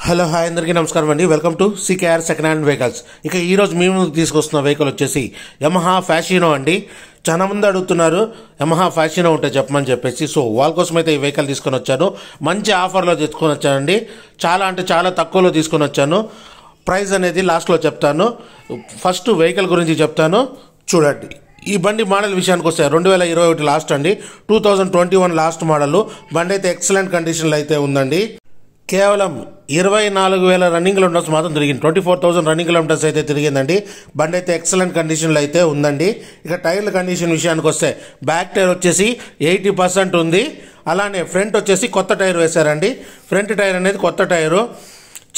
Hello hi అందరికీ నమస్కారం అండి. Welcome to CKR second hand vehicles. ఇక ఈరోజు మేము తీసుకొస్తున్న వెహికల్ వచ్చేసి యమహా ఫ్యాషినో అండి. చాలా మంది అడుగుతున్నారు యమహా ఫ్యాషినో ఉంటే చెప్పమని చెప్పేసి, సో వాళ్ళ కోసం అయితే ఈ వెహికల్ తీసుకొని వచ్చాను. మంచి ఆఫర్లో తీసుకొని వచ్చానండి. చాలా తక్కువలో తీసుకొని వచ్చాను. ప్రైస్ అనేది లాస్ట్లో చెప్తాను. ఫస్ట్ వెహికల్ గురించి చెప్తాను, చూడండి. ఈ బండి మోడల్ విషయానికి వస్తే 2021 లాస్ట్ అండి. 2021 లాస్ట్ మోడల్. బండి అయితే ఎక్సలెంట్ కండిషన్లో అయితే ఉందండి. కేవలం 24,000 రన్నింగ్ కిలోమీటర్స్ మాత్రం తిరిగింది. 24,000 రన్నింగ్ కిలోమీటర్స్ అయితే తిరిగిందండి. బండి అయితే ఎక్సలెంట్ కండిషన్లో అయితే ఉందండి. ఇక టైర్ల కండిషన్ విషయానికి వస్తే బ్యాక్ టైర్ వచ్చేసి 80% ఉంది. అలానే ఫ్రంట్ వచ్చేసి కొత్త టైర్ వేశారండి. ఫ్రంట్ టైర్ అనేది కొత్త టైరు,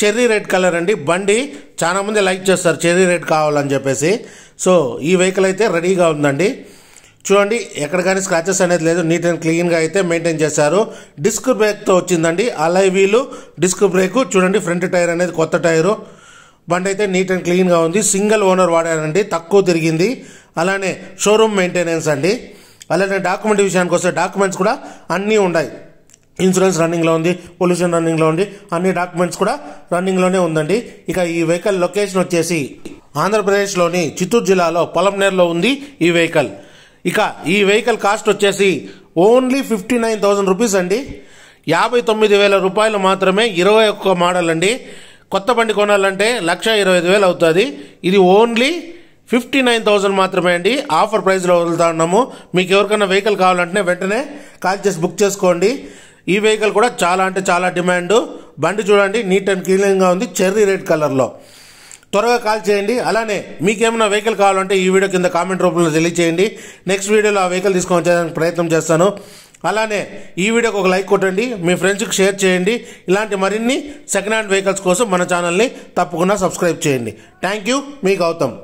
చెర్రీ రెడ్ కలర్ అండి. బండి చాలా మంది లైక్ చేస్తారు చెర్రీ రెడ్ కావాలని చెప్పేసి. సో ఈ వెహికల్ అయితే రెడీగా ఉందండి. చూడండి, ఎక్కడ కానీ స్క్రాచెస్ అనేది లేదు. నీట్ అండ్ క్లీన్గా అయితే మెయింటైన్ చేశారు. డిస్క్ బ్రేక్తో వచ్చిందండి. అలై వీలు, డిస్క్ బ్రేక్. చూడండి, ఫ్రంట్ టైర్ అనేది కొత్త టైరు. బండి అయితే నీట్ అండ్ క్లీన్గా ఉంది. సింగిల్ ఓనర్ వాడారండి, తక్కువ తిరిగింది. అలానే షోరూమ్ మెయింటెనెన్స్ అండి. అలానే డాక్యుమెంట్ విషయానికి వస్తే డాక్యుమెంట్స్ కూడా అన్నీ ఉన్నాయి. ఇన్సూరెన్స్ రన్నింగ్లో ఉంది, పొల్యూషన్ రన్నింగ్లో ఉంది, అన్ని డాక్యుమెంట్స్ కూడా రన్నింగ్లోనే ఉందండి. ఇక ఈ వెహికల్ లొకేషన్ వచ్చేసి ఆంధ్రప్రదేశ్లోని చిత్తూరు జిల్లాలో పొలంనేరులో ఉంది ఈ వెహికల్. ఇక ఈ వెహికల్ కాస్ట్ వచ్చేసి ఓన్లీ 59,000 రూపీస్ అండి. 59,000 రూపాయలు మాత్రమే. 21 మోడల్ అండి. కొత్త బండి కొనాలంటే 1,25,000 అవుతుంది. ఇది ఓన్లీ 59,000 మాత్రమే అండి. ఆఫర్ ప్రైస్లో వదులుతా ఉన్నాము. మీకు ఎవరికైనా వెహికల్ కావాలంటే వెంటనే కాల్ చేసి బుక్ చేసుకోండి. ఈ వెహికల్ కూడా చాలా డిమాండ్. బండి చూడండి, నీట్ అండ్ క్లీన్గా ఉంది, చెర్రీ రెడ్ కలర్లో. త్వరగా కాల్ చేయండి. అలానే మీకేమైనా వెహికల్ కావాలంటే ఈ వీడియో కింద కామెంట్ రూపంలో తెలియచేయండి. నెక్స్ట్ వీడియోలో ఆ వెహికల్ తీసుకొని వచ్చేదానికి ప్రయత్నం చేస్తాను. అలానే ఈ వీడియోకి ఒక లైక్ కొట్టండి, మీ ఫ్రెండ్స్కి షేర్ చేయండి. ఇలాంటి మరిన్ని సెకండ్ హ్యాండ్ వెహికల్స్ కోసం మన ఛానల్ని తప్పకుండా సబ్స్క్రైబ్ చేయండి. థ్యాంక్ యూ, మీ గౌతమ్.